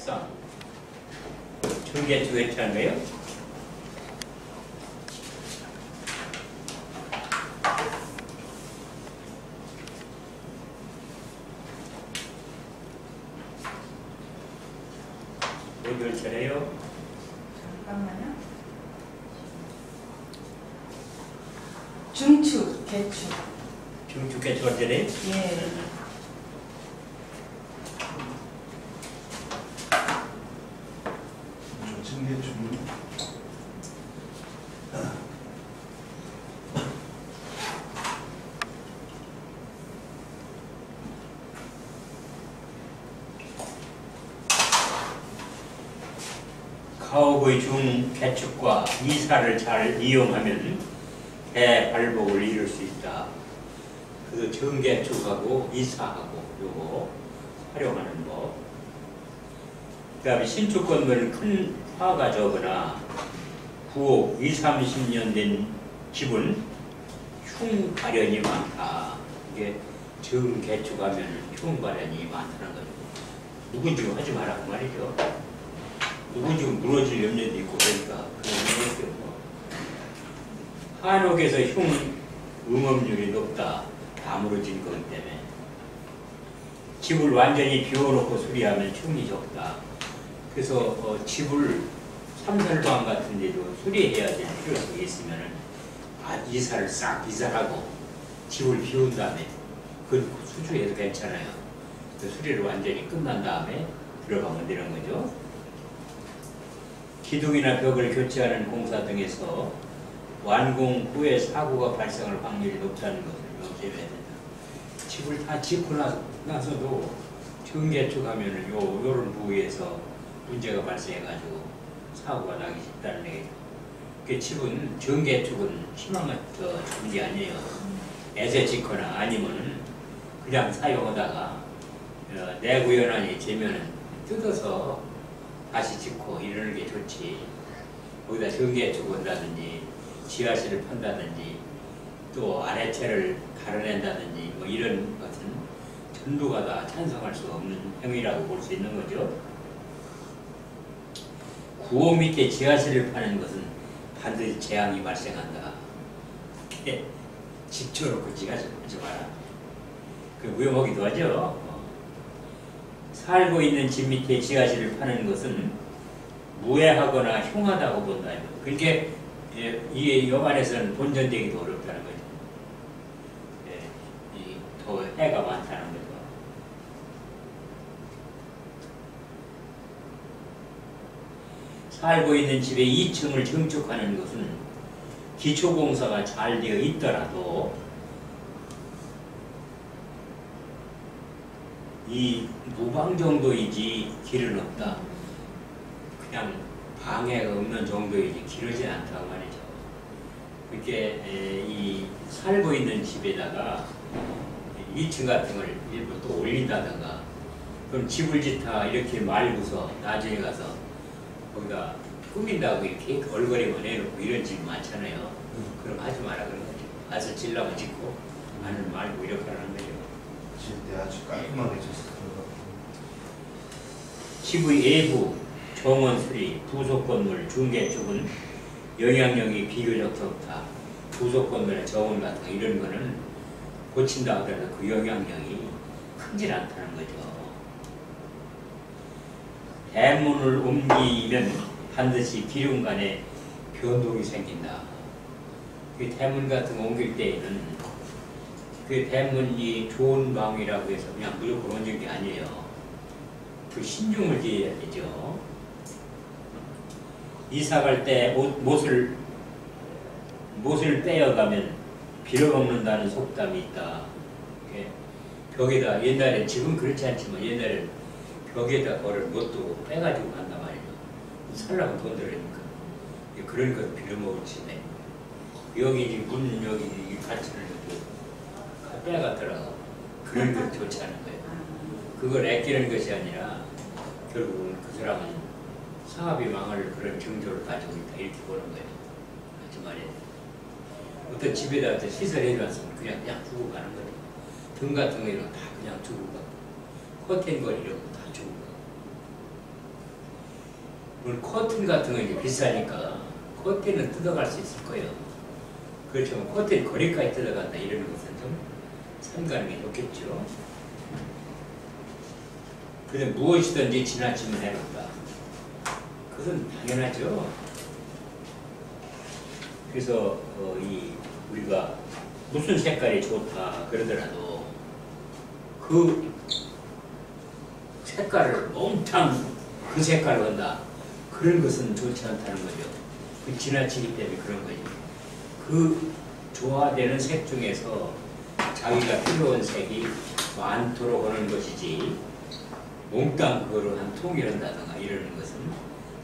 합성. 중개축 했다는 거예요. 몇 차례요? 잠깐만요. 중축, 개축. 중축, 개축 할 때네? 예. 중개축. 가옥의 중 개축과 이사를 잘 이용하면 대발복을 이룰 수 있다. 그래서 정개축하고 이사하고 요거 활용하는 법. 그 다음에 신축 건물은 큰 화가 적거나 9억 20, 30년 된 집은 흉발현이 많다. 이게 정개축하면 흉발현이 많다는 거죠. 누군지 하지 마라 그 말이죠. 누군지 무너질 염려도 있고 그러니까 그런 거 한옥에서 흉 응업률이 높다. 다 무너진 거기 때문에 집을 완전히 비워놓고 수리하면 흉이 적다. 그래서 집을 삼설방 같은 데도 수리해야 될 필요성이 있으면 이사를 싹 이사하고 집을 비운 다음에 그건 수주해도 괜찮아요. 그 수리를 완전히 끝난 다음에 들어가면 되는 거죠. 기둥이나 벽을 교체하는 공사 등에서 완공 후에 사고가 발생할 확률이 높다는 것을 명심해야 된다. 집을 다 짓고 나서도 정개축하면은 요런 부위에서 문제가 발생해가지고 사고가 나기 쉽다는 얘기죠. 그 집은 정개축은 희망을 더 주는 게 아니에요. 애새 짓거나 아니면은 그냥 사용하다가 내구연한이 되면은 뜯어서 다시 짓고 이러는 게 좋지. 거기다 정개축 한다든지 지하실을 판다든지 또 아래채를 가려낸다든지 뭐 이런 것은 전부가 다 찬성할 수 없는 행위라고 볼 수 있는 거죠. 9호 밑에 지하실을 파는 것은 반드시 재앙이 발생한다. 집 쳐놓고 지하실 파지 마라. 그 위험하기도 하죠. 살고 있는 집 밑에 지하실을 파는 것은 무해하거나 흉하다고 본다. 그렇게 이 여만에서는 본전되기도 어렵다는 거죠. 더 해가 많다는 거죠. 살고 있는 집의 2층을 증축하는 것은 기초공사가 잘 되어 있더라도 이 무방 정도이지 길은 없다. 그냥 방해가 없는 정도이지 길어지지 않다고 말이죠. 그렇게 이 살고 있는 집에다가 2층 같은 걸 일부 또 올린다든가 그럼 집을 짓다 이렇게 말고서 나중에 가서 거기다 꾸민다고 이렇게 얼거리만 해놓고 이런 집 많잖아요. 그럼 하지 마라 그런 거죠. 가서 질라면 짓고 아니면 말고 이렇게 하는 거죠. 질때 아주 깔끔하게 졌어. 집의 외부, 정원 수리, 부속 건물, 중개축은 영향력이 비교적 적다. 부속 건물이나 정원 같은 거 이런 거는 고친다 하더라도 그 영향력이 크질 않다는 거죠. 대문을 옮기면 반드시 기둥 간에 변동이 생긴다. 그 대문 같은 거 옮길 때에는 그 대문이 좋은 방이라고 해서 그냥 무조건 옮긴 게 아니에요. 그 신중을 기해야 되죠. 이사 갈 때 못을 빼어가면 빌어먹는다는 속담이 있다. 벽에다 옛날에 지금 그렇지 않지만 옛날에 벽에다 거를 못도 빼가지고 간단 말이에요. 살라면 돈 들으니까. 그런 걸 빌어먹을지. 여기 문 여기 가치를 빼갔더라고. 그런 거 좋지 않은 거예요. 그걸 아끼는 것이 아니라 결국은 그 사람은 사업이 망할 그런 정조를 가지고 있다 이렇게 보는 거예요. 하지 말이에요. 어떤 집에다 시설해놨으면 그냥 주고 가는 거예요. 등 같은 거 이런 거 다 그냥 주고 가고 커튼걸 이런 거 다 주고 가고 오늘 커튼 같은 거 이제 비싸니까 커튼은 뜯어갈 수 있을 거예요. 그렇죠. 커튼 거리까지 뜯어간다 이러는 것은 좀 삼가는 게 좋겠죠. 그래서 무엇이든지 지나치면 해롭다. 그것은 당연하죠. 그래서 우리가 무슨 색깔이 좋다 그러더라도 그 색깔을 몽땅 그 색깔로 한다. 그런 것은 좋지 않다는 거죠. 그 지나치기 때문에 그런 거죠. 그 조화되는 색 중에서 자기가 필요한 색이 많도록 하는 것이지 몽땅 그거로 한 통일한다든가 이러는 것은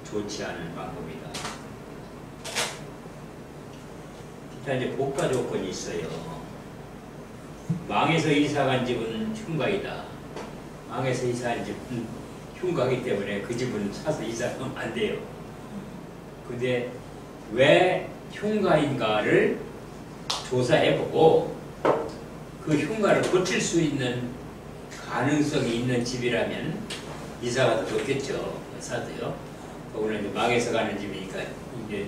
좋지 않은 방법이다. 기타 이제 복가 조건이 있어요. 망에서 이사간 집은 흉가이다. 망에서 이사한 집은 흉가이기 때문에 그 집은 사서 이사하면 안 돼요. 근데 왜 흉가인가를 조사해보고 그 흉가를 고칠 수 있는 가능성이 있는 집이라면 이사가 더 좋겠죠. 사도요. 오늘 이제 망해서 가는 집이니까 이제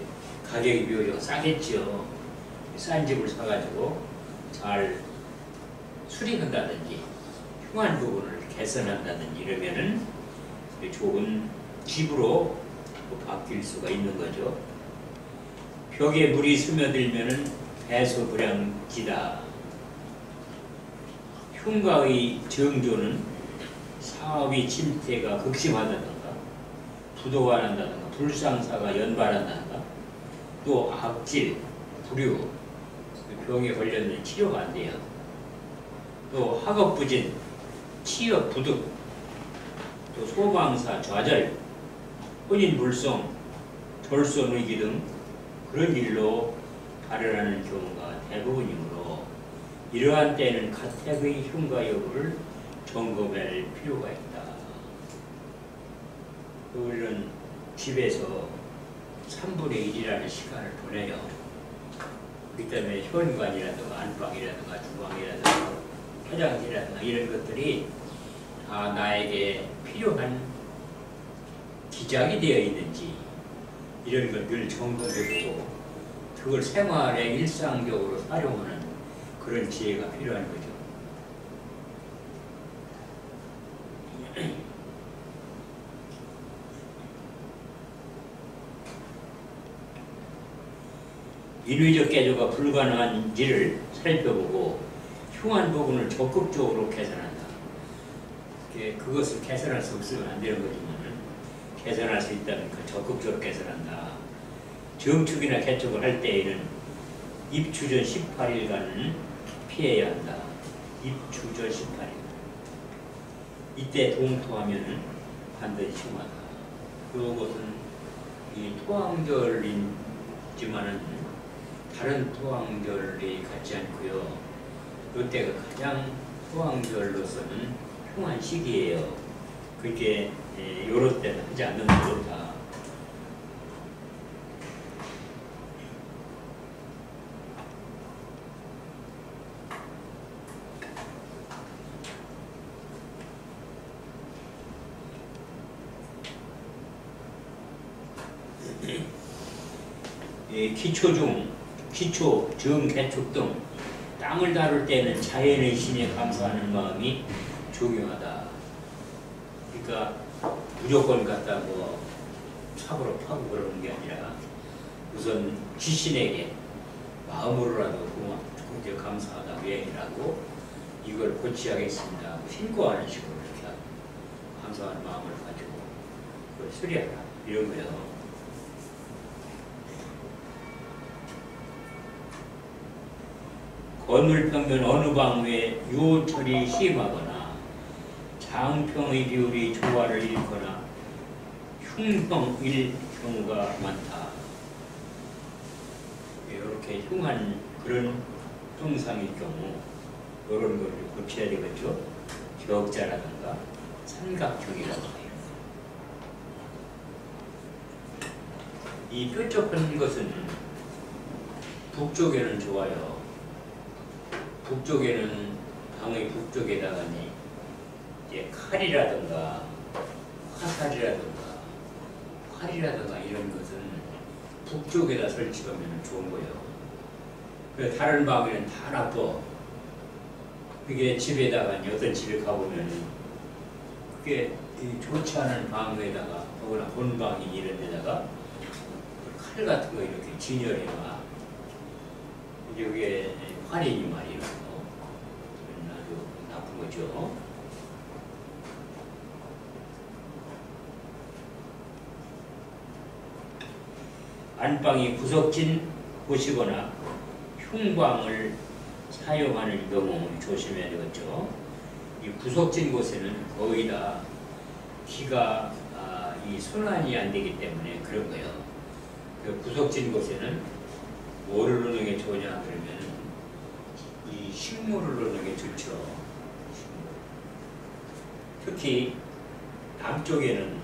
가격이 비교적 싸겠죠. 싼 집을 사가지고 잘 수리한다든지 흉한 부분을 개선한다든지 이러면은 좋은 집으로 바뀔 수가 있는 거죠. 벽에 물이 스며들면은 배수불량지다. 흉가의 정조는 사업이 침체가 극심하다든가 부도가 난다든가 불상사가 연발한다든가 또 악질, 불유, 병에 걸렸는 치료가 안 돼요. 또 학업부진, 취업 부득, 또 소방사 좌절, 혼인불성, 돌손의기 등 그런 일로 발현하는 경우가 대부분이므로 이러한 때는 가택의 흉가 여부를 점검할 필요가 있다. 우리는 집에서 3분의 1이라는 시간을 보내요. 그렇기 때문에 현관이라든가 안방이라든가 주방이라든가 화장실이라든가 이런 것들이 다 나에게 필요한 기작이 되어 있는지 이런 걸 늘 점검해보고 그걸 생활에 일상적으로 활용하는 그런 지혜가 필요한 거죠. 인위적 개조가 불가능한지를 살펴보고 흉한 부분을 적극적으로 개선한다. 그것을 개선할 수 없으면 안 되는 거지만 개선할 수 있다면 그 적극적으로 개선한다. 정축이나 개축을 할 때에는 입추전 18일간은 피해야 한다. 입추전 18일. 이때 동토하면 반드시 흉하다. 그것은 이 토왕절이지만은 다른 토왕절이 같지 않고요. 이때가 가장 토왕절로서는 흉한 시기예요. 그렇게 요럴 때는 하지 않는 게 좋다. 기초, 정, 개축 등 땅을 다룰 때는 자연의 신에 감사하는 마음이 중요하다. 그러니까 무조건 갖다 뭐 삽으로 파고 그러는 게 아니라 우선 지신에게 마음으로라도 고맙고 감사하다 외행이라고 이걸 고치하겠습니다. 신고하는 식으로 이렇게 감사하는 마음을 가지고 그걸 수리하라 이런 거예요. 건물평면 어느 방에 유호철이 심하거나 장평의 비율이 조화를 잃거나 흉형일 경우가 많다. 이렇게 흉한 그런 형상일 경우 이런 걸 고쳐야 되겠죠. 격자라든가 삼각형이라든가 이 뾰족한 것은 북쪽에는 좋아요. 북쪽에는 방의 북쪽에다가니 이제 칼이라든가 화살이라든가 칼이라든가 이런 것은 북쪽에다 설치하면 좋은 거예요. 그래서 다른 방에는 다 나빠. 그게 집에다가 어떤 집에 가보면 그게 좋지 않은 방에다가 혹은 본방이 이런 데다가 칼 같은 거 이렇게 진열해놔. 이게 활이니 말이에요. 아주 나쁜 거죠. 안방이 구석진 곳이거나 흉방을 사용하는 경우 조심해야 되겠죠. 이 구석진 곳에는 거의 다 기가 이 순환이 안 되기 때문에 그런 거예요. 그 구석진 곳에는 뭐를 넣는 게 좋냐 그러면 이 식물을 넣는 게 좋죠. 특히 남쪽에는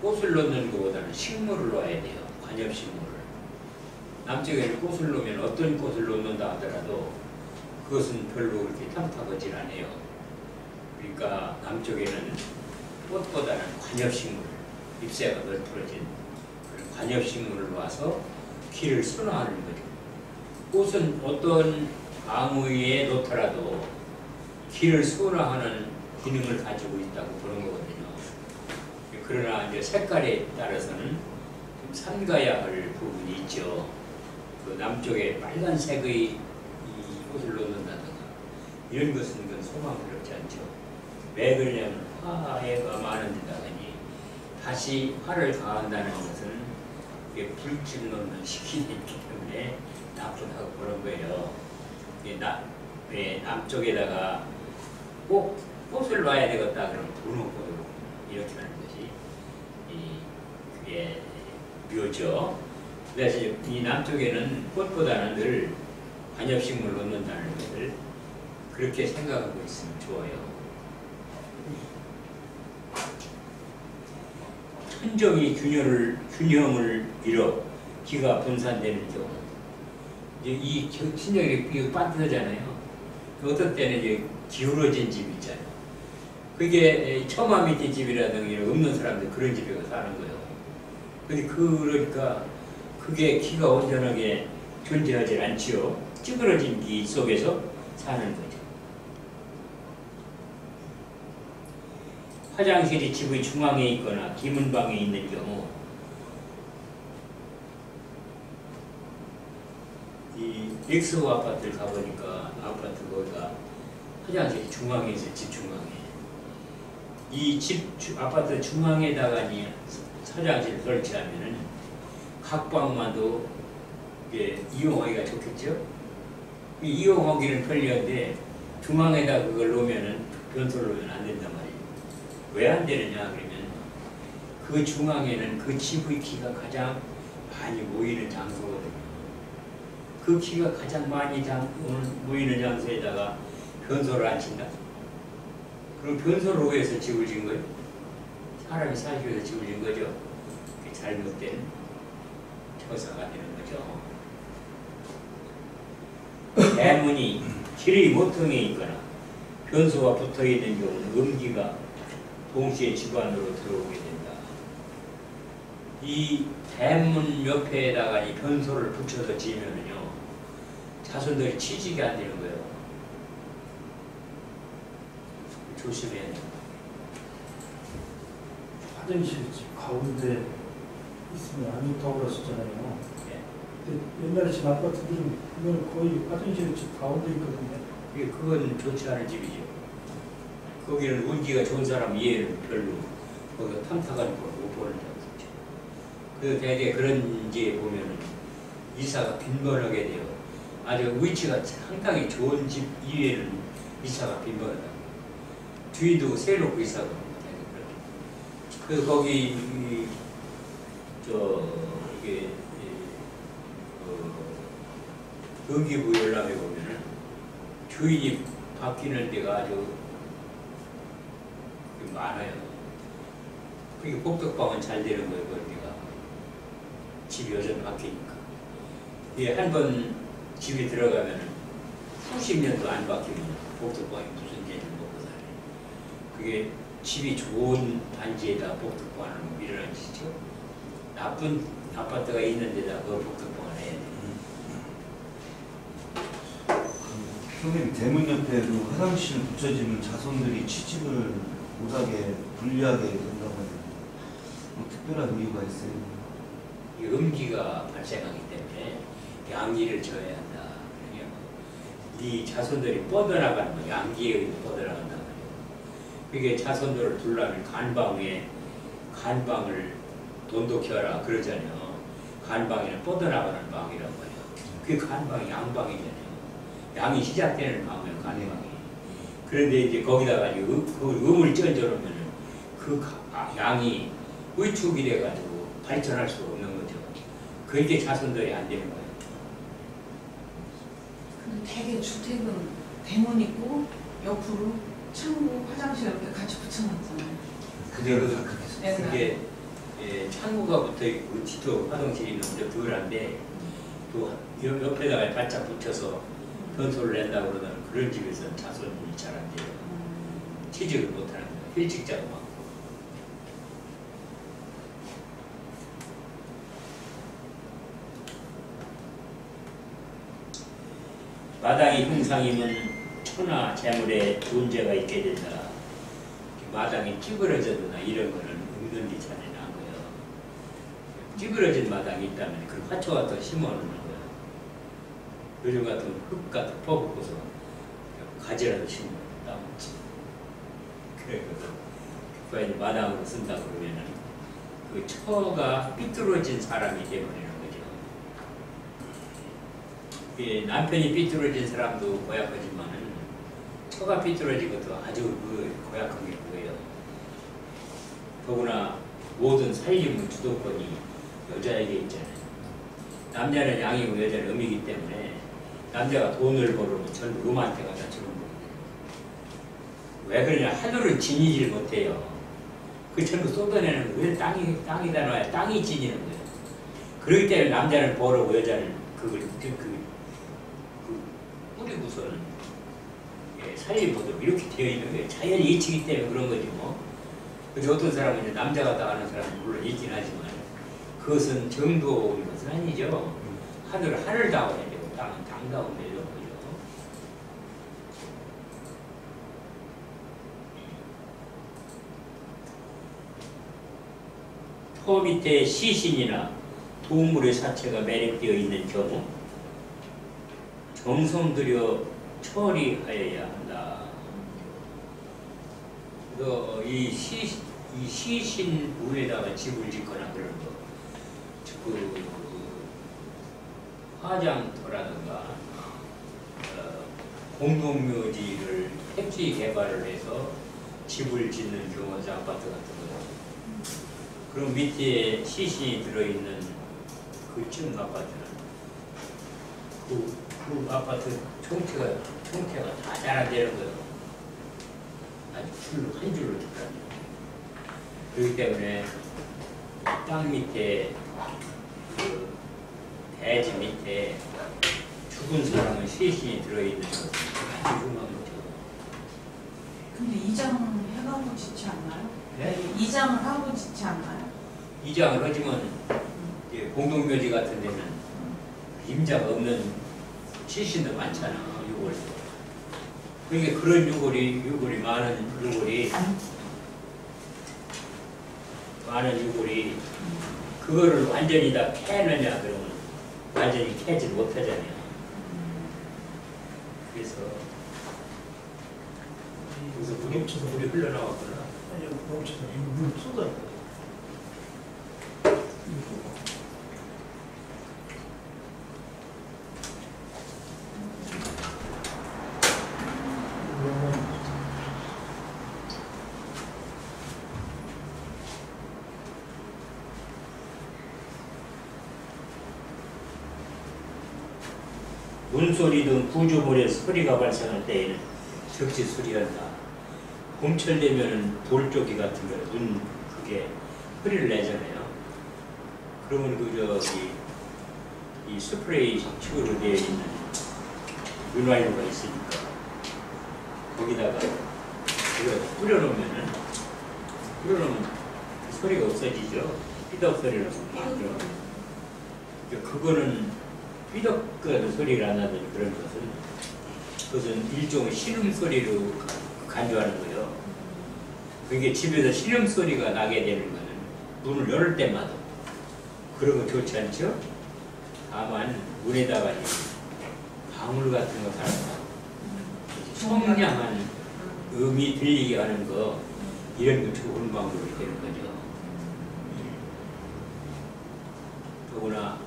꽃을 넣는 것보다는 식물을 넣어야 돼요. 관엽식물을. 남쪽에는 꽃을 넣으면 어떤 꽃을 넣는다 하더라도 그것은 별로 그렇게 탐탁하지 않아요. 그러니까 남쪽에는 꽃보다는 관엽식물, 잎새가 널브러진 그런 관엽식물을 놓아서 기를 순화하는 거죠. 꽃은 어떤 방위에 놓더라도 기를 순화하는 기능을 가지고 있다고 보는 거거든요. 그러나 이제 색깔에 따라서는 좀 삼가야 할 부분이 있죠. 그 남쪽에 빨간색의 이 꽃을 놓는다든가 이런 것은 그건 소망스럽지 않죠. 왜 그러냐면 화해가 많은 데다가니 다시 화를 가한다는 것은 불질론을 시키기 때문에 나쁘다고 보는 거예요. 왜 남쪽에다가 꼭 꽃을 놔야 되겠다 그러면 분홍꽃으로 이렇게 하는 것이 그게 묘죠. 그래서 이 남쪽에는 꽃보다는 늘 관엽식물을 넣는다는 것을 그렇게 생각하고 있으면 좋아요. 천정이 균형을 잃어 기가 분산되는 경우, 이 천정이 빠뜨잖아요. 어떤 때는 이제 기울어진 집 있잖아요. 그게 처마 밑에 집이라든가 이런 없는 사람들 그런 집에 가서 사는 거예요. 근데 그러니까 그게 기가 온전하게 존재하지 않지요. 찌그러진 기 속에서 사는 거죠. 화장실이 집의 중앙에 있거나 기문방에 있는 경우 이 엑소 아파트를 가보니까 아파트 거기가 화장실이 중앙에 있어요. 집 중앙에. 이 집 아파트 중앙에다가 화장실을 설치하면은 각 방마도 이용하기가 좋겠죠. 이용하기는 편리한데 중앙에다 그걸 놓으면은 변소를 놓으면 안 된단 말이에요. 왜 안 되느냐 그러면 그 중앙에는 그 집의 기가 가장 많이 모이는 장소거든요. 그 기가 가장 많이 모이는 장소에다가 변소를 안 친다? 그럼 변소를 위해서 집을 지은 거예요? 사람이 살기 위해서 집을 지은 거죠. 그게 잘못된 처사가 되는 거죠. 대문이 길의 모퉁이에 있거나 변소와 붙어있는 경우는 음기가 동시에 집 안으로 들어오게 된다. 이 대문 옆에다가 이 변소를 붙여서 지으면요 자손들이 취직이 안 되는 거예요. 조심해야 돼요. 화장실 집 가운데 있으면 안 좋다고 그랬었잖아요. 네. 근데 옛날에 집 아파트들은 보면 거의 화장실 집 가운데 있거든요. 그건 좋지 않은 집이죠. 거기는 운기가 좋은 사람 이해는 별로 거기가 탐탁한 걸 못 보는 장소죠. 그래서 대개 그런 집에 보면은 이사가 빈번하게 돼요. 아주 위치가 상당히 좋은 집 이외에는 이사가 빈번하다. 주인도 세놓고 이사가 그래서 거기 이게 경기부 열람에 보면은 주인이 바뀌는 데가 아주 많아요. 그게 복덕방은 잘 되는 거예요. 거기가 집이 여전히 바뀌니까. 이게 한 번 집에 들어가면은 수십 년도 안 바뀌면 복덕방이 무슨 죄를 먹고 살아요. 그게 집이 좋은 단지에다 복덕방을 밀어넣으시죠. 나쁜 아파트가 있는 데다 그걸 복덕방을 해야 돼. 선생님 대문 옆에도 화장실 붙여지면 자손들이 취직을 못하게 불리하게 된다고 하는데 뭐 특별한 이유가 있어요? 이 음기가 발생하기 때문에 양기를 져야 한다. 그러면 이 자손들이 뻗어나가는 거야. 양기에 뻗어나간단 말이에요. 그게 자손들을 두려면 간방을 돈독히 하라 그러잖아요. 간방에는 뻗어나가는 방이라고 해요. 그게 간방이 양방이잖아요. 양이 시작되는 방이에요. 간방이. 그런데 이제 거기다가 그 음을 ጨ어놓으면 그 양이 위축이 돼가지고 발전할 수가 없는 거죠. 그게 자손들이 안 되는 거예요. 근데 대개 주택은 대문 있고 옆으로 창고, 화장실 이렇게 같이 붙여놨잖아요. 그대로 다 그렇게 했어요. 네, 그게 창고가 붙어있고 뒤도 화장실이 있는데 덜한데 또 옆에다가 바짝 붙여서 변소를 낸다고 그러면 그런 집에서는 자손이 잘 안 돼요. 취직을 못하는 거예요. 일찍자고 많고. 마당이 형상이면 초나 재물에 문제가 있게 된다. 마당이 찌그러져도나 이런 거는 은근히 잘 해난 거예요. 찌그러진 마당이 있다면 그 화초 같은 거 심어놓는 거예요. 요즘 같은 흙 같은 퍼붓고서 가지라도 심어놓는 따먹지. 그래서 그거 마당으로 쓴다 그러면은 그 처가 삐뚤어진 사람이 되버리는 거죠. 남편이 삐뚤어진 사람도 고약하지만은 처가 삐뚤어진 것도 아주 고약한 게 뭐예요. 더구나 모든 살림 주도권이 여자에게 있잖아요. 남자는 양이고 여자는 음이기 때문에 남자가 돈을 벌으면 전부 음한테 갖다 주는 거예요. 왜 그러냐? 하늘은 지니질 못해요. 그 전부 쏟아내는 거예요. 왜 땅에다 놔야 땅이 지니는 거예요. 그렇기 때문에 남자는 벌고 여자는 그걸 뿌리고서는 살림보도 이렇게 되어 있는 거예요. 자연이 이치기 때문에 그런 거지 뭐. 그래서 어떤 사람은 이제 남자가 나가는 사람은 물론 있긴 하지만 그것은 정도인 것은 아니죠. 하늘을 다워야 되고 땅은 땅 다워야 되는 거죠. 토 밑에 시신이나 동물의 사체가 매립되어 있는 경우 정성 들여 처리하여야 한다. 이 시신 위에다가 집을 짓거나 그런 거, 화장터라든가 공동묘지를 택지 개발을 해서 집을 짓는 경우, 아파트 같은 거. 그럼 밑에 시신이 들어있는 그층 아파트는 그 아파트 총태가 다 자라되는 거예요. 아주 한 줄로 들어갑니다. 그렇기 때문에 땅 밑에 그 대지 밑에 죽은 사람의 시신이 들어있는 것은 아주 흉한 거죠. 근데 이장은 해가고 짓지 않나요? 네? 이장을 하고 짓지 않나요? 이장을 하지만 공동묘지 같은 데는 임자가 없는 시신도 많잖아. 유골. 그러니까 그런 유골이 많은 유골이 그거를 완전히 다 캐느냐 그러면 완전히 캐지 못하잖아요. 그래서 여기서 물이 흘러나왔구나. 아니, 멈춰서 물 쏟아. 문소리 등 구조물의 소리가 발생할 때에는 즉시 수리한다. 봄철 되면은 돌조기 같은 거, 그게 소리를 내잖아요. 그러면 이 스프레이 식으로 되어 있는 윤활유가 있으니까 거기다가 이거 뿌려놓으면 소리가 없어지죠. 삐덕 소리를 만들어. 그거는 삐덕 소리가 안 나더니 그런 그것은 일종의 신음소리로 간주하는 거예요. 그게 집에서 신음소리가 나게 되는 거는 문을 열 때마다 그런 거 좋지 않죠? 다만 문에다가 방울 같은 거 달고 청량한 음이 들리게 하는 거 이런 거 좋은 방법이 되는 거죠. 더구나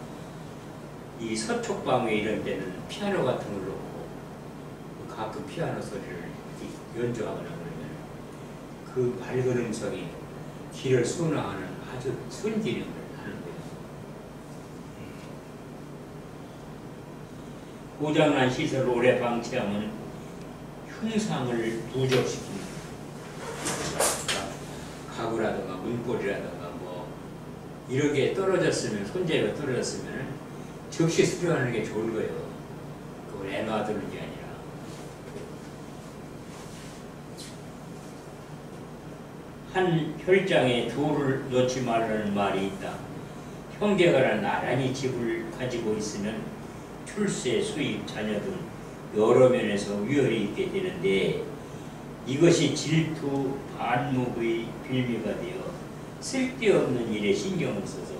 이 서촉방에 이런 데는 피아노 같은 걸 놓고 가끔 피아노 소리를 연주하거나 그러면 그 밝은 음성이 귀를 순화하는 아주 순기능을 하는 거예요. 고장난 시설을 오래 방치하면 흉상을 누적시킵니다. 가구라든가 문고리라든가 뭐 이런 게 떨어졌으면 손재가 떨어졌으면 즉시 수리하는 게 좋은 거예요. 그걸 애놔두는 게 아니라. 한 혈장에 돌을 넣지 말라는 말이 있다. 형제가 나란히 집을 가지고 있으면 출세, 수입, 자녀 등 여러 면에서 위협이 있게 되는데 이것이 질투, 반목의 빌미가 되어 쓸데없는 일에 신경을 써서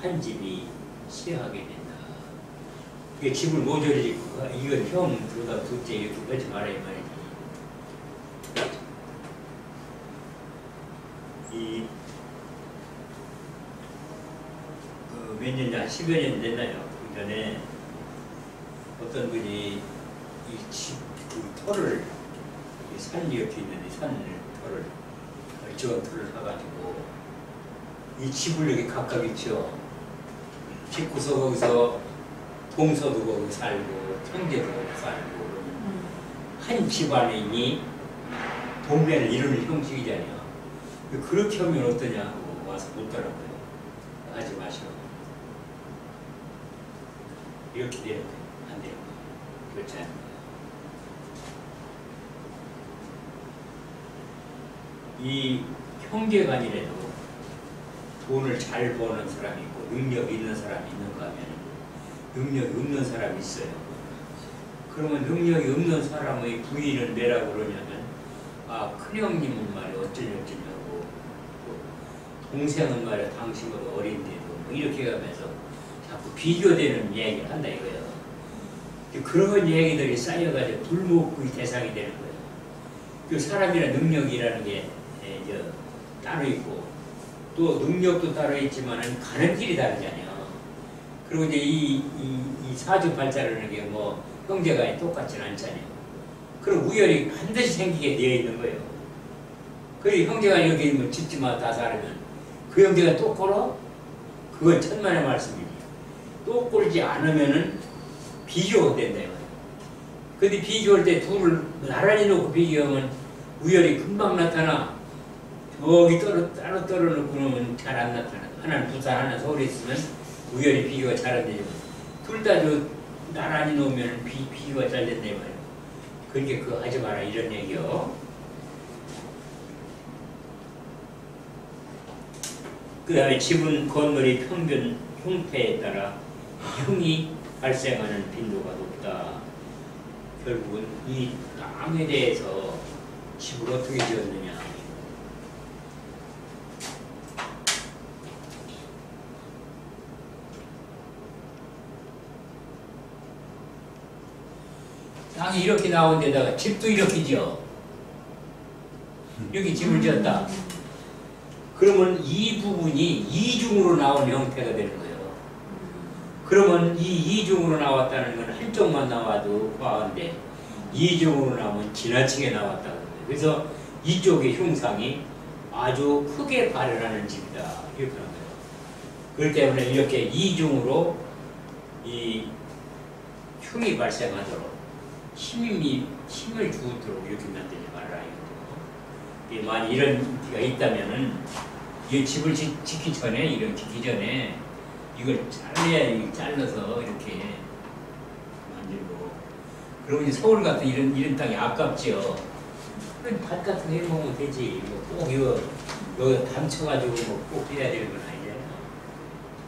한 집이 쇠하게 된다. 이게 집을 모조리 짓고 이건 형, 그러다 둘째 이렇게 하지 말아야 말이지. 몇 년 전, 10여 년 됐나요? 그 전에 어떤 분이 이 집, 그 터를, 산 옆에 있는 이 산 터를, 얼추한 터를 사가지고 이 집을 여기 각각 있죠. 집구석 거기서 동서도 거기 살고, 형제도 거기 살고, 한 집안이 동네를 이루는 형식이잖아요. 그렇게 하면 어떠냐고 와서 묻더라고요. 하지 마시오. 이렇게 되는 거예요. 안 되는 거예요. 그렇지 않은 거예요. 이 형제간이라도 돈을 잘 버는 사람이 있고 능력이 있는 사람이 있는가 하면 능력이 없는 사람이 있어요. 그러면 능력이 없는 사람의 부인은 뭐라고 그러냐면 큰형님은 말이야 어쩌냐고 동생은 말이야 당신보다 어린데도 뭐 이렇게 가면서 자꾸 비교되는 이야기를 한다 이거예요. 그런 얘기들이 쌓여가지고 불목의 대상이 되는 거예요. 그 사람이나 능력이라는 게 따로 있고 또 능력도 따로 있지만은 가는 길이 다르잖아요. 그리고 이제 이 사주팔자라는 게 뭐 형제가 똑같지는 않잖아요. 그럼 우열이 반드시 생기게 되어 있는 거예요. 그리고 형제가 여기 뭐 집집마다 다 살으면 그 형제가 똑바로 그건 천만의 말씀이지. 똑바르지 않으면은 비교가 된다 이거예요. 근데 비교할 때 둘을 나란히 놓고 비교하면 우열이 금방 나타나. 저기 따로 떨어놓고 그러면 잘 안 나타나. 하나는 부산, 하나는 서울에 있으면 우열이 비교가 잘 안 되죠. 둘 다 나란히 놓으면 비교가 잘 된다 이거예요. 그러니까 그거 하지 마라 이런 얘기요. 그 다음에 지분 건물이 평균 형태에 따라 흉이 발생하는 빈도가 높다. 결국은 이 땅에 대해서 집을 어떻게 지었느냐. 땅이 이렇게 나온 데다가 집도 이렇게 지어. 여기 집을 지었다. 그러면 이 부분이 이중으로 나온 형태가 되는 거예요. 그러면 이 이중으로 나왔다는 건 한쪽만 나와도 과한데 이중으로 나오면 지나치게 나왔다는 거예요. 그래서 이쪽의 흉상이 아주 크게 발현하는 집이다. 이렇게 하는 거예요. 그렇기 때문에 이렇게 이중으로 이 흉이 발생하도록 힘을 주도록 이렇게 만들지 말라. 만약 이런 데가 있다면은 이 집을 짓기 전에 이런 짓기 전에 이걸 잘라야 잘라서 이렇게 만들고 그러면 이제 서울 같은 이런 땅이 아깝죠. 그런 밭 같은 거 해먹으면 되지. 꼭 이거 여기다 담쳐가지고 뭐 꼭 해야 되는 건 아니잖아요.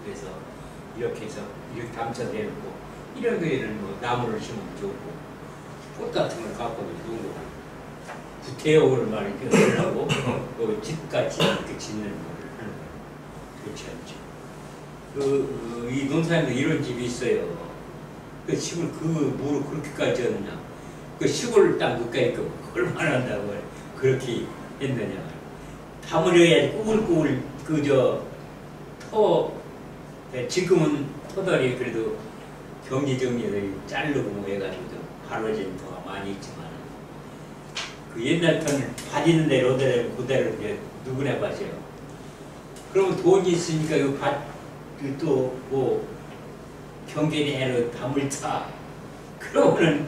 그래서 이렇게 해서 이렇게 감춰대놓고 이런 거에는 뭐 나무를 심으면 좋고 꽃 같은 걸 갖고도 좋은 거고 구태여우를 많이 표현하고 또 집같이 이렇게 짓는 거를 하는 거예요. 그렇지 않죠. 이 논사님도 이런 집이 있어요. 그 시골 그 뭐로 그렇게까지 졌느냐. 그 시골 땅 그까이 그 얼마나 한다고 그렇게 했느냐. 다물어야지 꾸불꾸불 지금은 터널이 그래도 경지정리를 자르고 뭐 해가지고 좀 바로진 터가 많이 있지만 그 옛날 터는 밭 있는 대로 그대로 이제 누구나 밭이에요. 그러면 돈이 있으니까 이 밭 또 뭐 경계내로 담을 차 그러면은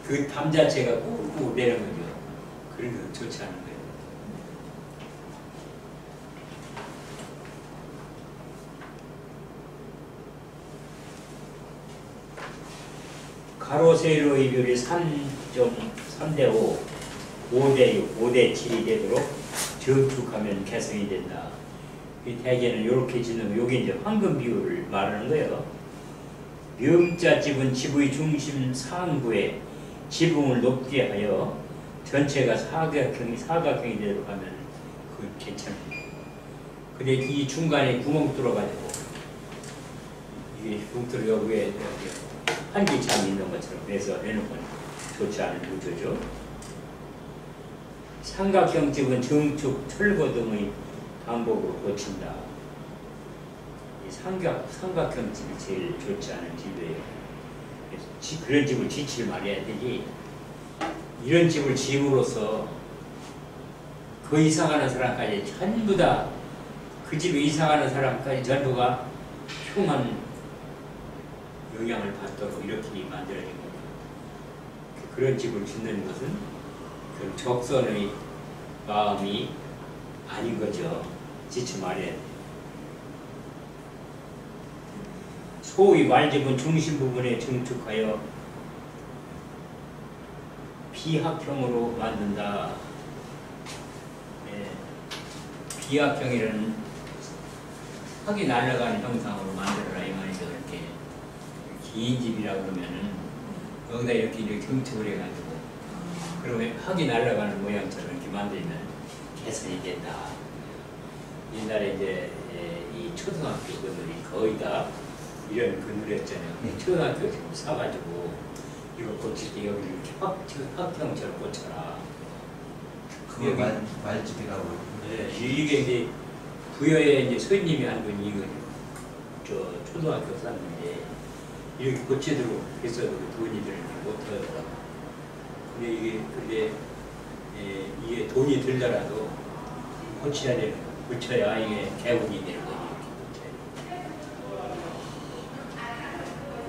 그 담 자체가 꾸불꾸불 내는 거죠. 그런 거 좋지 않은 거예요. 가로 세로 이별이 3.3대 5, 5대 6, 5대 7이 되도록 저축하면 개성이 된다. 이 대개는 이렇게 짓는 거, 여기 이제 황금 비율을 말하는 거예요. 명자 집은 집의 중심 상부에 지붕을 높게 하여 전체가 사각형이 되도록 하면 그 괜찮습니다. 근데 이 중간에 구멍 뚫어가지고 이게 봉투를 위에 한기창 있는 것처럼 해서 해놓고 좋지 않은 구조죠. 삼각형 집은 정축, 철거 등의 방법으로 고친다. 이 삼각형 집이 제일 좋지 않은 집이에요. 그래서 그런 집을 지칠 말해야 되지. 이런 집을 지음으로써 그 이상하는 사람까지 전부 다 그 집에 이상하는 사람까지 전부가 흉한 영향을 받도록 이렇게 만들어진 겁니다. 그런 집을 짓는 것은 그 적선의 마음이 아닌 거죠. 지치 말해야 돼요. 소위 말집은 중심 부분에 증축하여 비학형으로 만든다. 비학형이라는 학이 날아가는 형상으로 만들어라 이 말이죠. 이렇게 긴 집이라고 그러면은 여기다 이렇게 경축을 해가지고 그러면 학이 날아가는 모양처럼 이렇게 만들면 개선이 된다. 옛날에 이제 이 초등학교들이 거의 다 이런 글을 했잖아요. 초등학교 지금 사가지고 이거 고칠 때 여기 이렇게 학형처럼 고쳐라. 그걸 말집이라고. 네, 이게 이제 부여에 이제 스님이 한 분이 이거 초등학교 샀는데 이렇게 고치도록 했어도 돈이 들지 못하더라고. 근데 이게 돈이 들더라도 고쳐야 되는 거. 고쳐야 이게 개운이 되는 거지.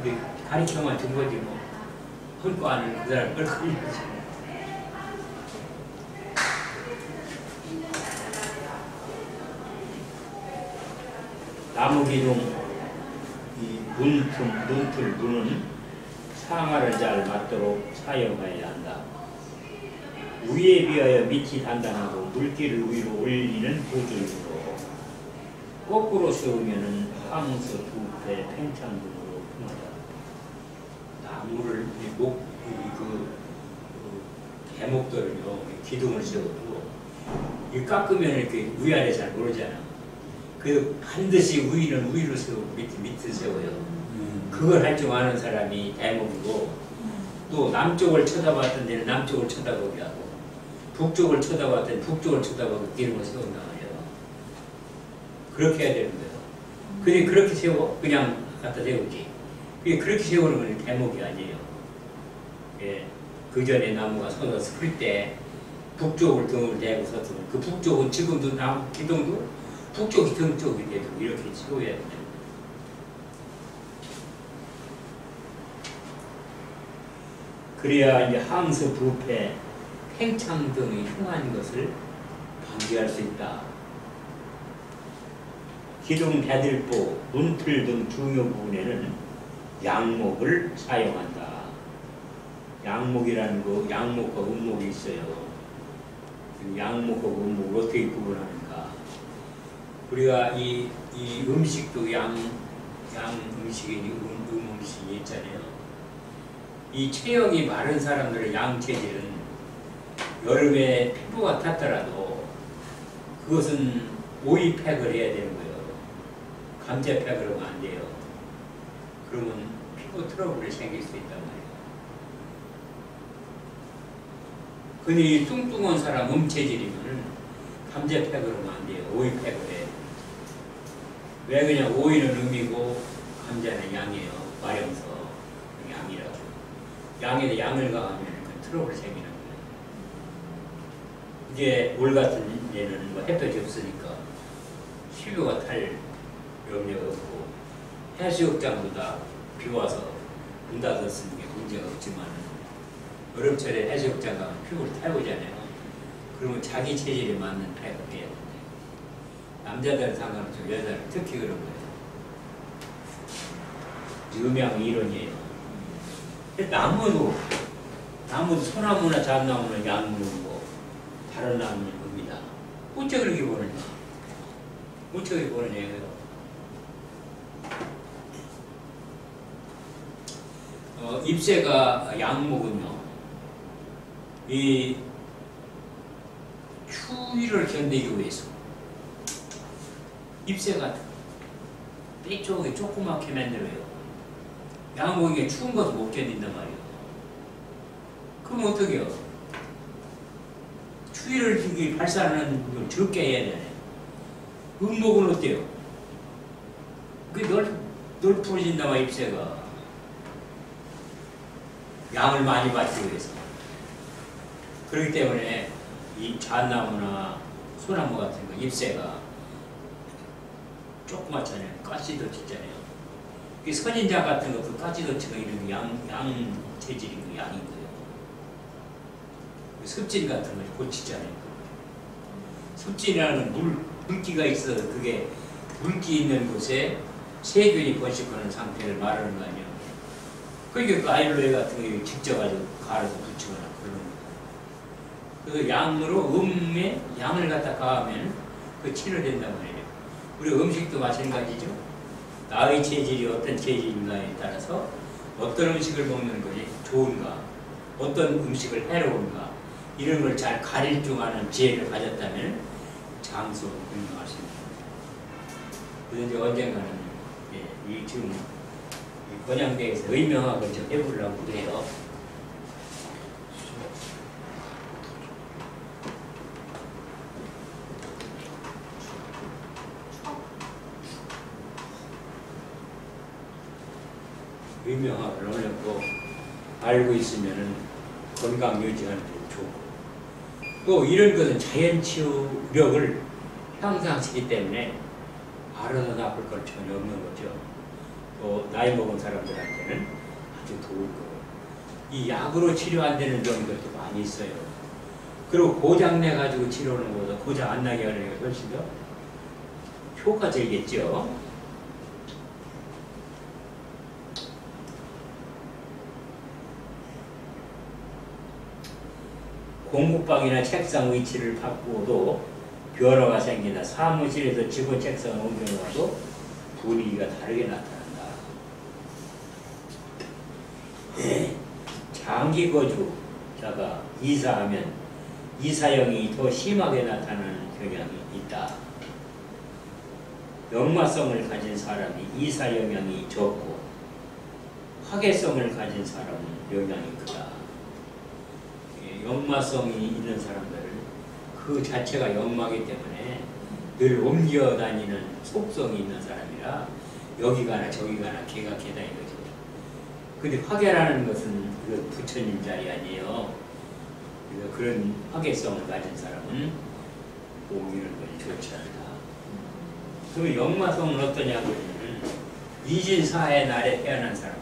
근데 가르쳐만 준 거지 뭐. 헐거 아는 그 사람 헐거 아는 거지. 나무 기둥, 이 문틀, 문은 상하를 잘 맞도록 사용해야 한다. 위에 비하여 밑이 단단하고 물기를 위로 올리는 구조이므로 거꾸로 세우면은 항수, 부패, 팽창 등으로 풍하다. 나무를 대목들을요, 기둥을 세워도 이 깎으면 이렇게 위아래 잘 모르잖아. 그 반드시 위는 위로 세우고 밑을 세워요. 그걸 할 줄 아는 사람이 대목이고 또 남쪽을 쳐다봤던 데는 남쪽을 쳐다보게 하고 북쪽을 쳐다봤던 데는 북쪽을 쳐다보고 이런 걸 세운단 말이에요. 그렇게 해야 되는 거예요. 근데 그렇게 세워 그냥 갖다 세우지. 그렇게 세우는 건 대목이 아니에요. 예. 그 전에 나무가 서서 클 때 북쪽을 등을 대고 섰으면 그 북쪽은 지금도 나무 기둥도 북쪽이 등쪽이 돼도 이렇게 세워야 돼요. 그래야 이제 항수, 부패, 팽창 등의 흉한 것을 방지할 수 있다. 기둥 대들보, 문틀 등 중요 부분에는 양목을 사용한다. 양목이라는 거, 양목과 음목이 있어요. 양목과 음목을 어떻게 구분하는가? 우리가 이 음식도 양 음식이 음식이 있잖아요. 이 체형이 마른 사람들의 양 체질은 여름에 피부가 탔더라도 그것은 오이팩을 해야 되는 거예요. 감자팩을 하면 안 돼요. 그러면 피부 트러블이 생길 수 있단 말이에요. 근데 이 뚱뚱한 사람 음체질이면 감자팩을 하면 안 돼요. 오이팩을 해야 돼요. 왜 그냥 오이는 음이고 감자는 양이에요. 마령서 양이라고. 양에다 양을 가하면 그 트러블이 생기는 거예요. 이제 올 같은 얘는 뭐 햇볕이 없으니까 피부가 탈 염려가 없고 해수욕장보다 비 와서 문 닫았으니 문제가 없지만 여름철에 해수욕장 가면 피부를 타오잖아요. 그러면 자기 체질에 맞는 팩을 해야 돼요. 남자들은 상관없죠. 여자는 특히 그런 거예요. 음양 이론이에요. 나무도 소나무나 잣나무는 양무고 다른 나무는 읍니다. 어째 그렇게 보느냐? 어째 그렇게 보느냐고요? 잎새가 양목은요, 이 추위를 견디기 위해서 잎새가 빼쪽에 조그맣게 만들어요. 양목이 추운 것도 못 견딘단 말이에요. 그럼 어떻게 해요? 추위를 발산하는 걸 적게 해야 되네. 음목은 어때요? 그게 널풀어진단 말이에요, 잎새가. 양을 많이 받기 위해서. 그렇기 때문에 이 잣나무나 소나무 같은 거 잎새가 조그맣잖아요. 가시도치잖아요. 그 선인장 같은 것도 가시도치가 이런 양 체질인 거 양인 거예요. 습진 같은 걸 고치잖아요. 습진이라는 물기가 있어. 그게 물기 있는 곳에 세균이 번식하는 상태를 말하는 거 아니에요. 그러니까 그 아일로에 같은 거 직접 가지고 갈아서 붙이거나 그러는 거예요. 그래서 양으로 음에 양을 갖다 가하면 그 치료된단 말이에요. 우리 음식도 마찬가지죠. 나의 체질이 어떤 체질인가에 따라서 어떤 음식을 먹는 것이 좋은가, 어떤 음식을 해로운가, 이런 걸 잘 가릴 줄 아는 지혜를 가졌다면 장수로 운영할 수 있습니다. 그래서 이제 언젠가는 이 지금 번양대에서 의명학을 좀 해보려고 해요. 의명학을 어렵고 알고 있으면은 건강 유지하는 데 좋고, 또 이런 것은 자연 치유력을 향상시키기 때문에 알아서 나쁠 건 전혀 없는 거죠. 또 나이 먹은 사람들한테는 아주 도울 거고, 이 약으로 치료 안 되는 병들도 많이 있어요. 그리고 고장 내 가지고 치료하는 것보다 고장 안 나게 하는 게 훨씬 더 효과적이겠죠. 공부방이나 책상 위치를 바꾸어도 변화가 생기나 사무실에서 직원 책상을 옮겨놓아도 분위기가 다르게 나타난다. 장기 거주자가 이사하면 이사형이 더 심하게 나타나는 경향이 있다. 역마성을 가진 사람이 이사 영향이 적고 화개성을 가진 사람은 영향이 크다. 역마성이 있는 사람들은 그 자체가 역마기 때문에 늘 옮겨 다니는 속성이 있는 사람이라 여기 가나 저기 가나 개가 개다인 거죠. 근데 화개라는 것은 그 부처님 자리 아니에요. 그래서 그런 화개성을 가진 사람은 옮기는 것이 좋지 않다. 그 역마성은 어떠냐고 하면 이진사의 날에 태어난 사람,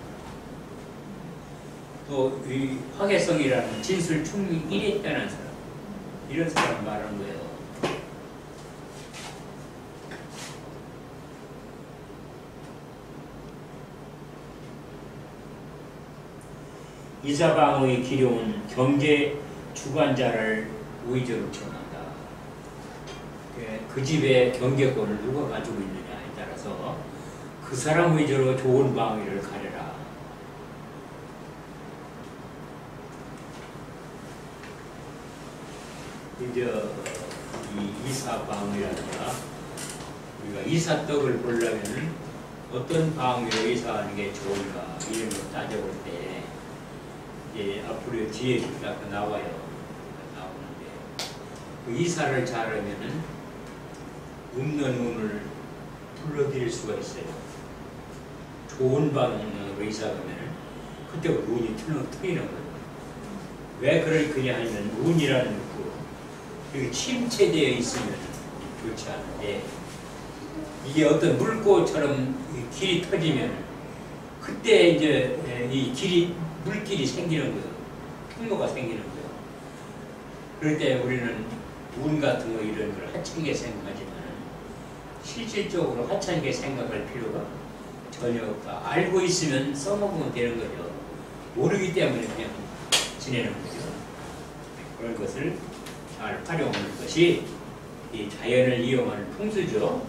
또 이 화개성이라는 진술 충리 1에 태어난 사람, 이런 사람 말하는 거예요. 이사방의 기룡은 경제 주관자를 우의적으로 정한다. 그 집의 경제권을 누가 가지고 있느냐에 따라서 그 사람 위주로 좋은 방위를 가려라. 이제 이 이사방위라든가 우리가 이사떡을 보려면 어떤 방위로 이사하는 게 좋은가 이런 걸 따져볼 때 이제 앞으로 뒤에 딱 나와요. 나오는데 그 이사를 잘하면은 없는 운을 불러들일 수가 있어요. 좋은 방으로 이사하면은 그때부터 운이 트이는 거예요. 왜 그럴 거냐 하면 운이라는 거 여기 침체되어 있으면 좋지 않은데 이게 어떤 물고처럼 길이 터지면 그때 이제 이 길이 물길이 생기는 거예요. 통로가 생기는 거예요. 그럴 때 우리는 운 같은 거 이런 걸 하찮게 생각하지만 실질적으로 하찮게 생각할 필요가 전혀 없다. 알고 있으면 써먹으면 되는 거죠. 모르기 때문에 그냥 지내는 거죠. 그런 것을 잘 활용하는 것이 이 자연을 이용하는 풍수죠.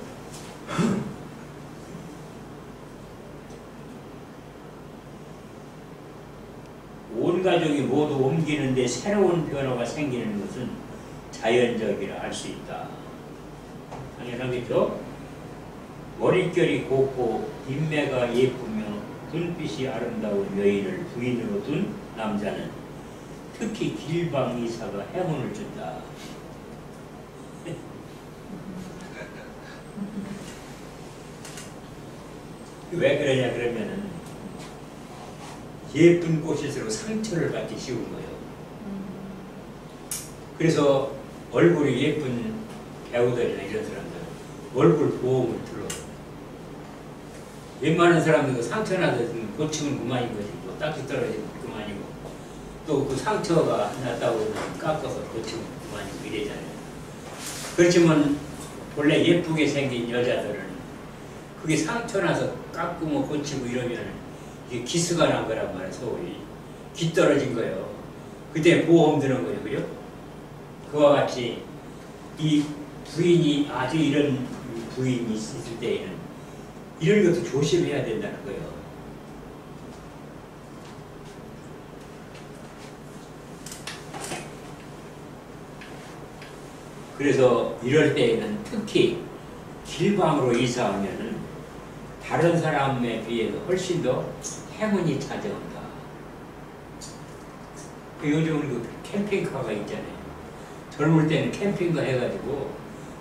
온 가족이 모두 옮기는데 새로운 변화가 생기는 것은 자연적이라 할 수 있다. 당연하겠죠? 머릿결이 곱고 인매가 예쁘며 눈빛이 아름다운 여인을 부인으로 둔 남자는 특히 길방 이사가 행운을 준다. 왜 그러냐 그러면은 예쁜 꽃일수록 상처를 받기 쉬운 거예요. 그래서 얼굴이 예쁜 배우들이나 이런 사람들 얼굴 보험을 들어. 웬만한 사람들도 상처 나든 고치면 그만인 거지. 뭐 딱지 떨어지면 그만이고 또 그 상처가 났다고 깎아서 고치면 그만이고 이래잖아요. 그렇지만 원래 예쁘게 생긴 여자들은 그게 상처 나서 깎고 뭐 고치고 이러면 이게 기스가 난 거란 말이에요. 소위 기 떨어진 거예요. 그때 보험 드는 거예요. 그죠? 그와 같이 이 부인이 아주 이런 부인이 있을 때에는 이런 것도 조심해야 된다는 거예요. 그래서 이럴 때에는 특히 길방으로 이사하면은 다른 사람에 비해서 훨씬 더 행운이 찾아온다. 요즘 그 캠핑카가 있잖아요. 젊을 때는 캠핑카 해가지고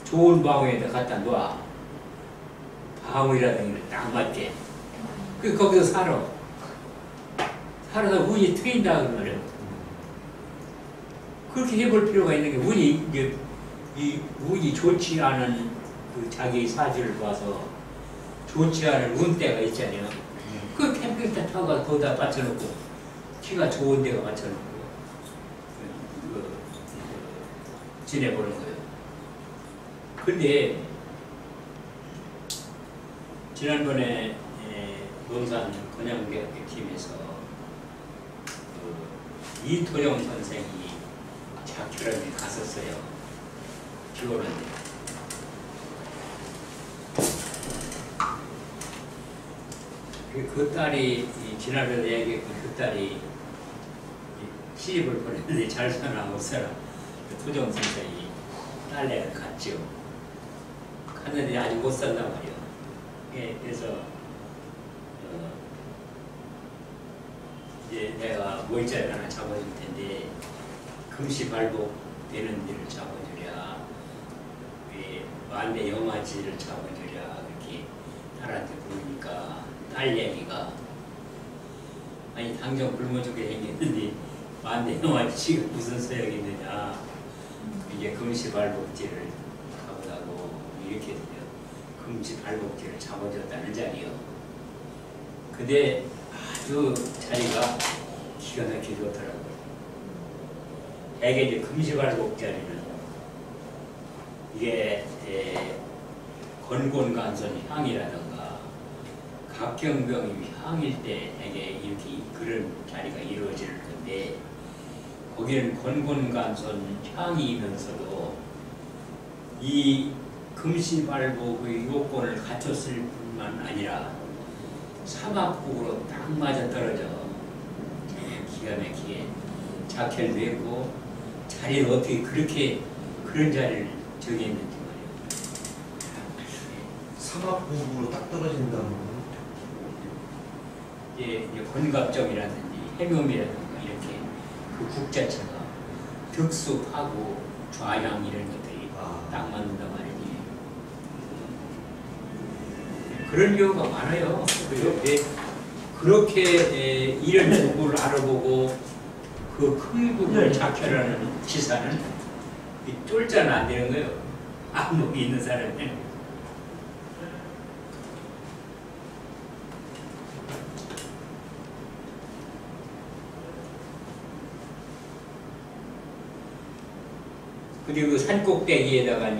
좋은 방에다 갖다 놔. 방울이라든지 딱 맞게. 그 거기서 살아. 살아서 운이 트인다 그 말이에요. 그렇게 해볼 필요가 있는 게 운이 이제 이 운이 좋지 않은 그 자기 사주를 봐서 좋지 않은 운때가 있잖아요. 그 캠핑카 타고 거기다 받쳐놓고 키가 좋은 데가 받쳐놓고 지내보는 거예요. 근데 지난번에 논산 건양대학교 팀에서 이토영 선생이 작별하게 갔었어요. 비 오는데. 그 딸이 지난번에 얘기했고 그 딸이 시집을 보냈는데 잘 사나 못 살아. 토정 선생이 딸내를 갔죠. 갔는데 아직 못 산단 말이에요. 예, 그래서 이제 내가 모이자를 하나 잡아줄 텐데 금시발복 되는 일을 잡아주랴, 만대 영화지를 잡아주랴 이렇게 딸한테 부르니까 딸 얘기가 아니 당장 굶어 죽게 생겼는데 만대 영화지가 무슨 소용이 있느냐, 이게 금시발복지를 잡으라고 이렇게 돼요. 금시발복지를 잡아줬다는 자리요. 근데 아주 자리가 기가 막히게 좋더라고요. 대개 이제 금시발복자리는 이게 건곤간선 향이라든가 각경병이 향일 때 대개 이렇게 그런 자리가 이루어질 건데 거기는 건곤간선 향이면서도 이 금시발복의 요건을 갖췄을 뿐만 아니라 사막국으로 딱 맞아 떨어져. 기가 막히게 자켈도 했고 자리를 어떻게 그렇게 그런 자리를 정했는지 말이에요. 사막부으로 딱 떨어진다는 거. 이제 권갑점이라든지 해묘이라든가 이렇게 그 국 자체가 득수하고 좌향 이런 것들이 딱 맞는단 말이지. 그런 경우가 많아요. 그런데 그렇게 이런 정보를 알아보고 그 큰 부분을 작혈하는 지사는 쫄자는 안 되는 거예요. 안목이 있는 사람은. 그리고 산꼭대기에다가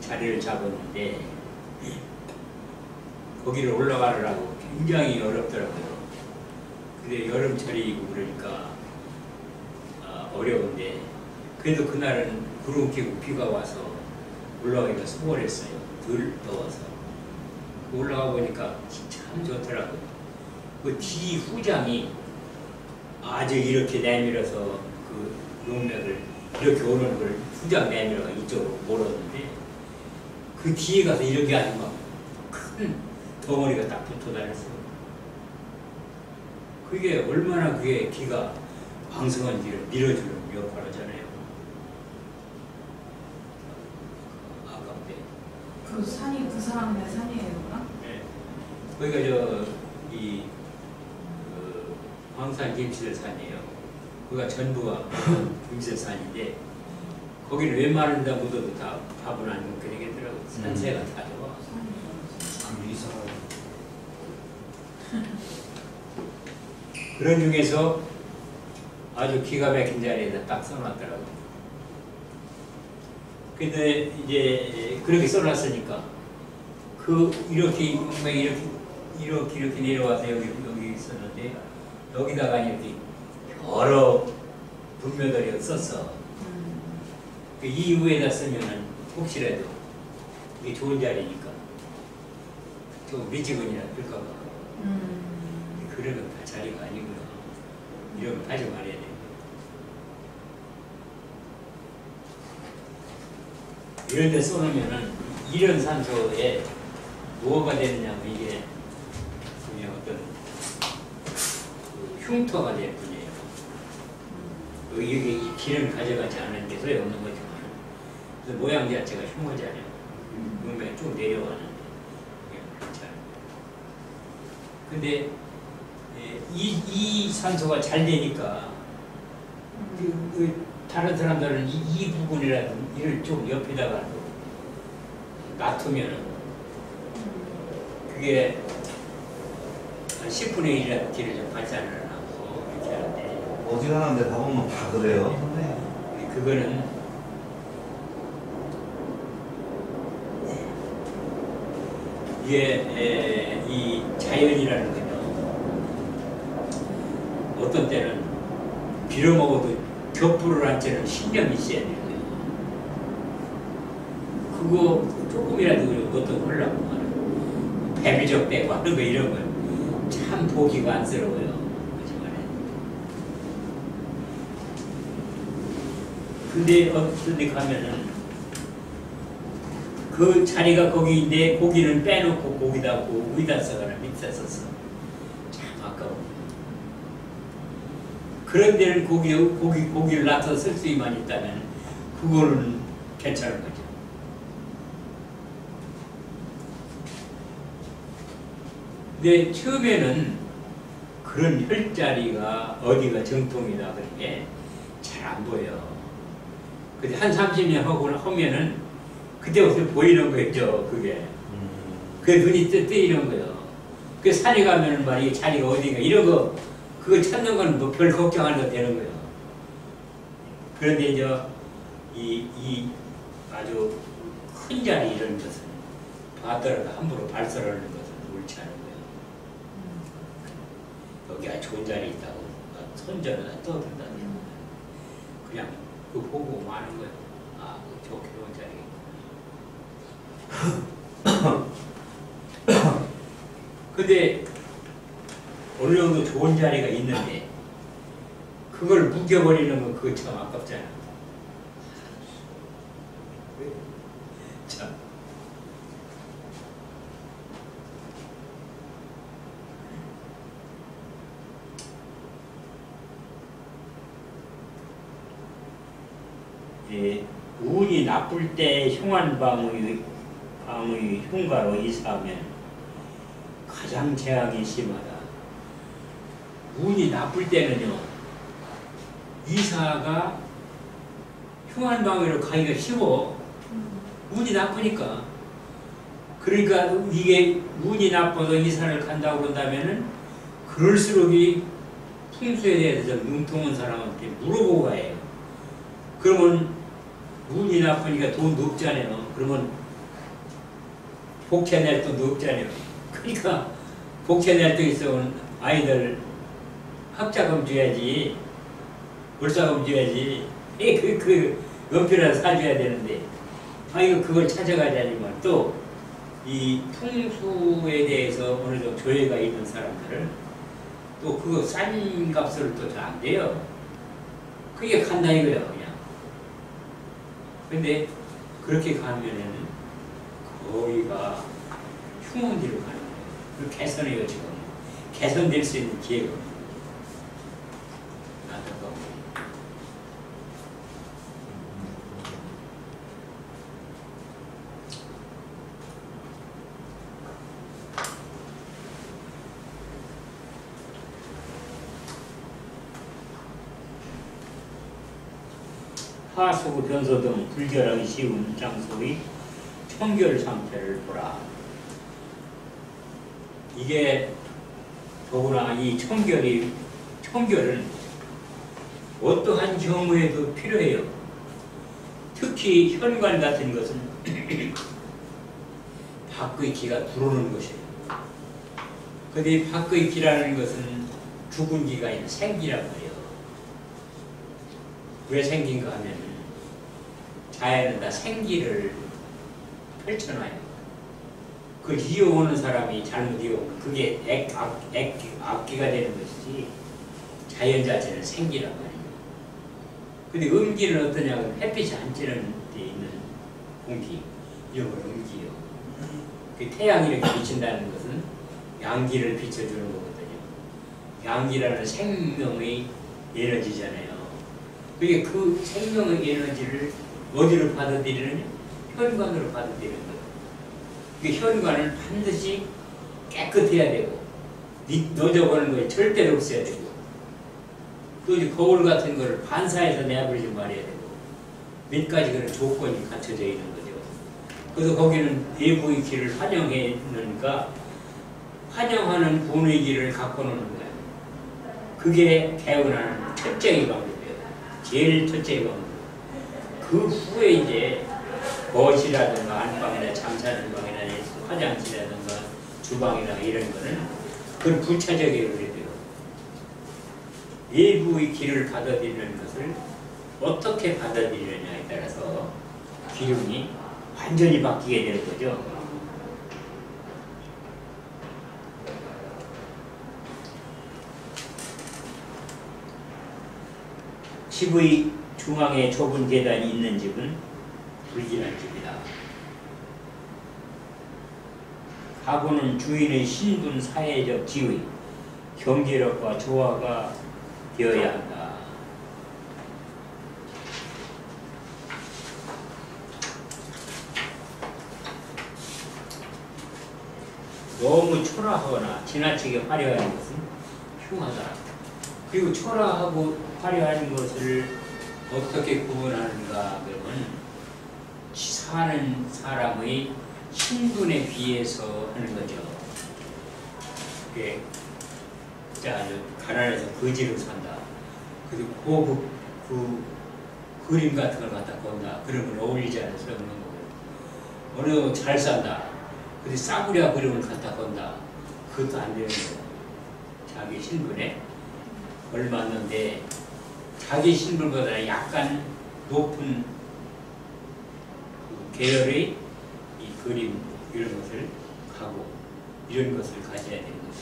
자리를 잡았는데 거기를 올라가려고 굉장히 어렵더라고요. 근데 여름철이고 그러니까 어려운데 그래도 그날은 구름 끼고 비가 와서 올라가기가 수월했어요. 덜 더워서. 올라가 보니까 참 좋더라고요. 그 뒤 후장이 아주 이렇게 내밀어서 그 용맥을 이렇게 오는 걸 후장 내밀어가 이쪽으로 몰았는데 그 뒤에 가서 이렇게 아주 막 큰 덩어리가 딱 붙어 다녔어요. 그게 얼마나 그게 기가 왕성한지를 밀어주는 역할을 하잖아요. 아깝대. 그 산이 그 사람의 산이에요, 그럼? 네. 거기가 황산 김치들산이에요. 거기가 전부가 김치들산인데 거기를 웬만한 데 묻어도 다 밥은 안 먹게 되겠더라고. 산세가 다 좋아. 그런 중에서 아주 기가 막힌 자리에다 딱 써놨더라고요. 근데 이제 그렇게 써놨으니까 이렇게 내려와서 여기 있었는데 여기다가 이렇게 여러 분묘들이 썼어. 그 이후에다 쓰면은 혹시라도 이게 좋은 자리니까 좀 미지근이나 할까봐. 그런 건 다 자리가 아니고요. 이런 거 하지 말아야 돼요. 이런 데 써놓으면은 이런 산소에 뭐가 되느냐면 이게 그냥 어떤 흉터가 될 뿐이에요. 이게 기름 가져가지 않은 게 소용없는 거지만 그래서 모양 자체가 흉하잖아요. 몸에 쭉 내려가는데 괜찮아요. 근데 이 산소가 잘 되니까 다른 사람들은 이 부분이라도 이를 좀 옆에다가 놔두면은 그게 한 10분의 1이라도 뒤를 좀 발산을 하고 이렇게 하는데 어지간한데 가보면 다 그래요. 그거는 이게 이 자연이라는 거죠. 어떤 때는 빌어먹어도 겹불을 한 채는 신념이 있어야 되는 거예요. 그거 조금이라도 어떤 하려고 배비적 빼고 하는 거 이런 건 참 보기가 안쓰러워요. 근데 어떤 데 가면은 그 자리가 거기인데 고기는 빼놓고 거기다 위다 써거나 밑에 썼어. 참 아까워. 그런 데는 고기를 놔서 쓸 수만 있다면 그거는 괜찮은 거죠. 근데 처음에는 그런 혈자리가 어디가 정통이다 그런 게 잘 안 보여. 근데 한 30년 하면은 그때부터 보이는 거죠, 그게. 그 눈이 뜨이는 거예요. 그 산에 가면은 말이야, 자리가 어딘가, 이런 거, 그거 찾는 건 뭐 별 걱정 안 해도 되는 거예요. 그런데 이제, 이 아주 큰 자리 이런 것은, 받더라도 함부로 발설하는 것은 옳지 않은 거예요. 여기 아주 좋은 자리 있다고, 손절을 떠든다는 거예요. 그냥 그 보고 마는 거예요. 아, 그 좋게 좋은 자리. 근데 어느 정도 좋은 자리가 있는데 그걸 뭉개버리는 건 그거 참 아깝잖아. 참. 예, 운이 나쁠 때 흉한방의 흉가로 이사하면 가장 재앙이 심하다. 운이 나쁠 때는요, 이사가 흉한방위로 가기가 쉬워. 운이 나쁘니까. 그러니까 이게 운이 나빠서 이사를 간다고 그런다면은 그럴수록 이 풍수에 대해서 좀 능통한 사람한테 물어보고 가요. 그러면 운이 나쁘니까 돈도 없잖아요. 그러면 복채낼 돈도 없잖아요. 그러니까 복채낼 돈 있으면 아이들 학자금 줘야지, 월사금 줘야지. 그 연필이라도 사줘야 되는데, 그걸 찾아가자니만 또 이 풍수에 대해서 어느 정도 조예가 있는 사람들은 또 그거 싼 값을 또 잘 안 돼요. 그게 간다 이거예요, 그냥. 근데 그렇게 가면은 거기가 흉한 길로 가는 거예요. 그 개선해요, 지금. 개선될 수 있는 기회가 없어요. 하수, 변소 등 불결하기 쉬운 장소의 청결 상태를 보라. 이게 더구나 이 청결은 어떠한 경우에도 필요해요. 특히 현관 같은 것은 밖의 기가 들어오는 것이에요. 근데 밖의 기라는 것은 죽은 기가 아니라 생기란 말이에요. 왜 생긴가 하면 자연은 다 생기를 펼쳐놔요. 그걸 이어오는 사람이 잘못 이어오면 그게 악기가 되는 것이지 자연 자체는 생기란 말이에요. 근데 음기는 어떠냐면 햇빛이 안 찌는 데 있는 공기, 이런 걸 음기요. 그 태양이 이렇게 비친다는 것은 양기를 비춰주는 거거든요. 양기라는 생명의 에너지잖아요. 그게 그 생명의 에너지를 어디로 받아들이느냐? 현관으로 받아들이는 거예요. 그 현관은 반드시 깨끗해야 되고, 너져보는 거에 절대로 없어야 되고, 또 이제 거울 같은 거를 반사해서 내버리지 말아야 되고, 몇 가지 그런 조건이 갖춰져 있는 거죠. 그래서 거기는 내부의 길을 환영해 놓으니까 환영하는 분위기를 갖고 노는 거예요. 그게 개운하는 첫째의 방법이에요. 제일 첫째의 방법. 그 후에 이제 거실이라든가 안방이나 잠자는 방이나 화장실이라든가 주방이나 이런 거는 그건 부차적이에요. 그래도요. 내부의 길을 받아들이는 것을 어떻게 받아들이느냐에 따라서 기운이 완전히 바뀌게 되는 거죠. 집의 중앙에 좁은 계단이 있는 집은 불길한 집이다. 가구는 주인의 신분 사회적 지위, 경제력과 조화가 되어야 한다. 너무 초라하거나 지나치게 화려한 것은 흉하다. 그리고 초라하고 화려한 것을 어떻게 구분하는가 그러면 사는 사람의 신분에 비해서 하는 거죠. 아주 가난해서 거지로 산다. 그리고 고급 그림 같은 걸 갖다 건다. 그러면 어울리지 않아서 없는 거고. 어느 잘 산다. 근데 싸구려 그림을 갖다 건다. 그것도 안 되는 거예요. 자기 신분에 걸맞는데 자기 신분보다 약간 높은 계열의 이 그림 이런 것을 가고 이런 것을 가져야 되는 거죠.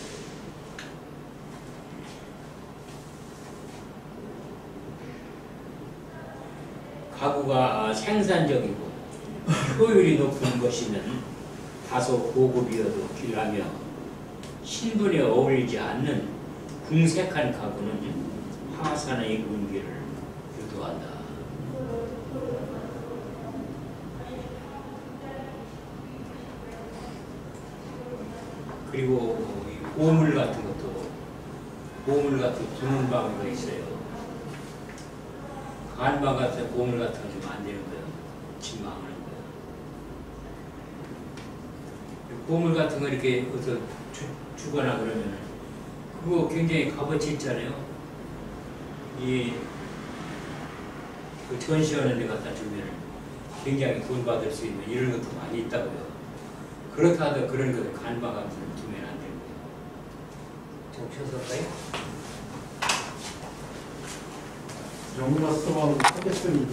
가구가 생산적이고 효율이 높은 것이면 다소 고급이어도 필요하며 신분에 어울리지 않는 궁색한 가구는 화산의 분기를 유도한다. 그리고 이 보물 같은 것도 두는 방법가 있어요. 간방 같은 보물 같은 거 주면 안 되는 거예요. 침망하는 거예요. 보물 같은 거 이렇게 어디서 주거나 그러면 그거 굉장히 값어치 있잖아요. 그 전시하는 데 갖다 주면 굉장히 돈 받을 수 있는 이런 것도 많이 있다고요. 그렇다 하더 그런 거 간방 같은 거 두면 안 되는 거예요. 좀 펴서까요? 영화 써봐도 하겠어요.